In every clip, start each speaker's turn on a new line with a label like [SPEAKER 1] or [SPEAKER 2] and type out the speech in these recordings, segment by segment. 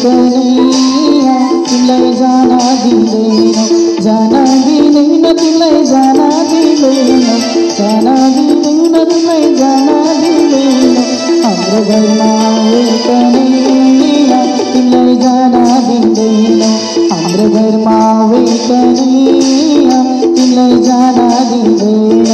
[SPEAKER 1] कन्हैया तिमीलाई जान दिँदैन जान दिँदैन तिमीलाई जान दिँदैन जान दिँदैन तिमीलाई जान दिँदैन हाम्रो घरमा कन्हैया तिमीलाई जान दिँदैन हाम्रो घरमा कन्हैया तिमीलाई जान दिँदैन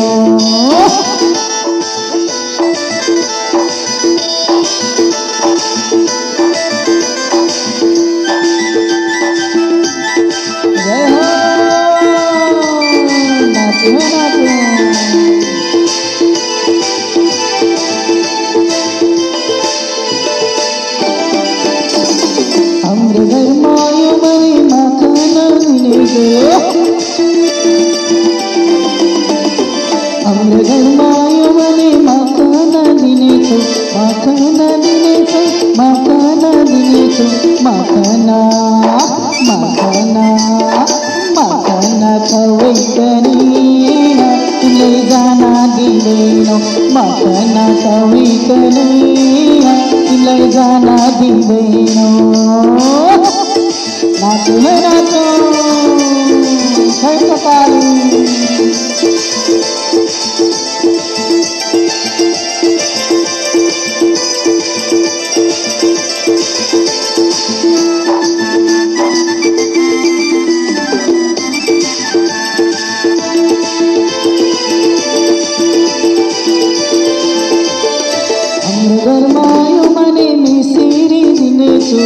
[SPEAKER 1] हाम्रो घरमा यो मरी माखन दिनेको हाम्रो घरमा यो मरी माखन दिनेको माखन दिनेको माखन दिनेको माखन माखन माखन खवै कन्हैया तिमीलाई जान दिँदैनौ माखन खवै कन्हैया तिमीलाई जान दिँदैनौ नाचो नाचो खै कपाली हाम्रो घरमा यो मने मिसिरी दिनेछु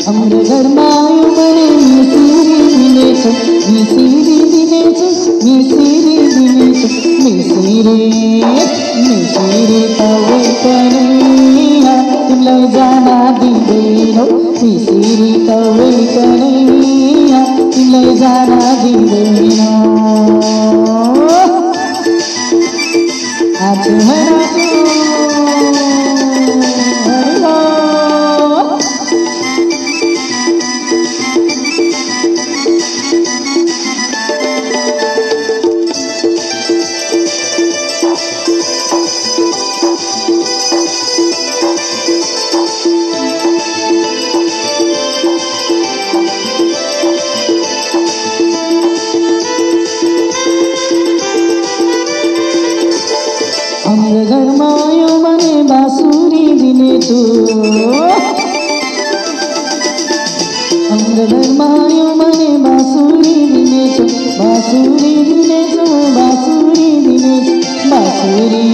[SPEAKER 1] हाम्रो घरमा यो मने मिसिरी दिनेछु मिसिरी दिनेछु मिसिरी दिनेछु मिसिरी मिसिरी तवै कन्हैया तिमीलाई जान दिँदैनौ मिसिरी तवै कन्हैया तिमीलाई जान दिँदैनौ आज नाचो हाम्रो घरमा यो मने बाँसुरी दिनेछु हाम्रो घरमा यो मने बाँसुरी दिनेछु बाँसुरी दिनेछु बाँसुरी दिनेछु बाँसुरी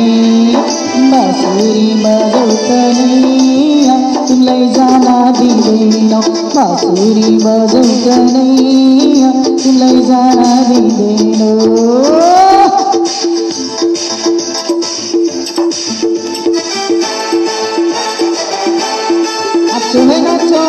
[SPEAKER 1] बाँसुरी बजाऊ कन्हैया तिमीलाई जान दिँदैनौ बाँसुरी बजाऊ कन्हैया तिमीलाई जान दिँदैनौ नाचो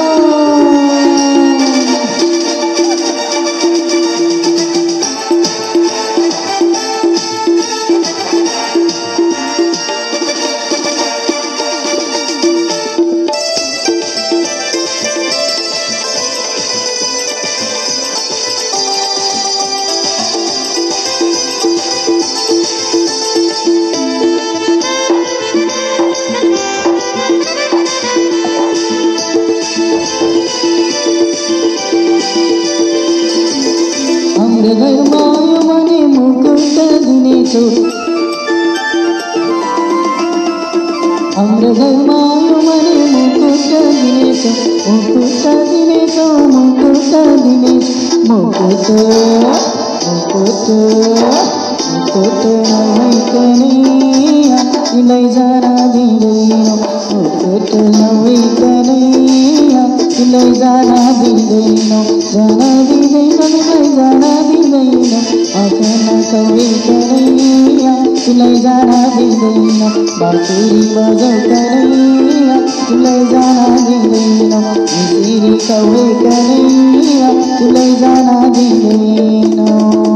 [SPEAKER 1] हाम्रो घरमा यो मने मुकुट दिनेछु हाम्रो घरमा यो मने मुकुट दिनेछु मुकुट दिनेछु मुकुट दिनेछु मुकुट मुकुट मुकुट नभई कन्हैया तिमीलाई जान दिँदैनौ मुकुट नभई कन्हैया तिमीलाई जान दिँदैनौ जान दिँदैन तिमीलाई जान दिँदैन आँखा कवै कन्हैया तिमीलाई जान दिँदैन बाँसुरी बजाऊ कन्हैया तिमीलाई जान दिँदैन मिसिरी कवै कन्हैया तिमीलाई जान दिँदैन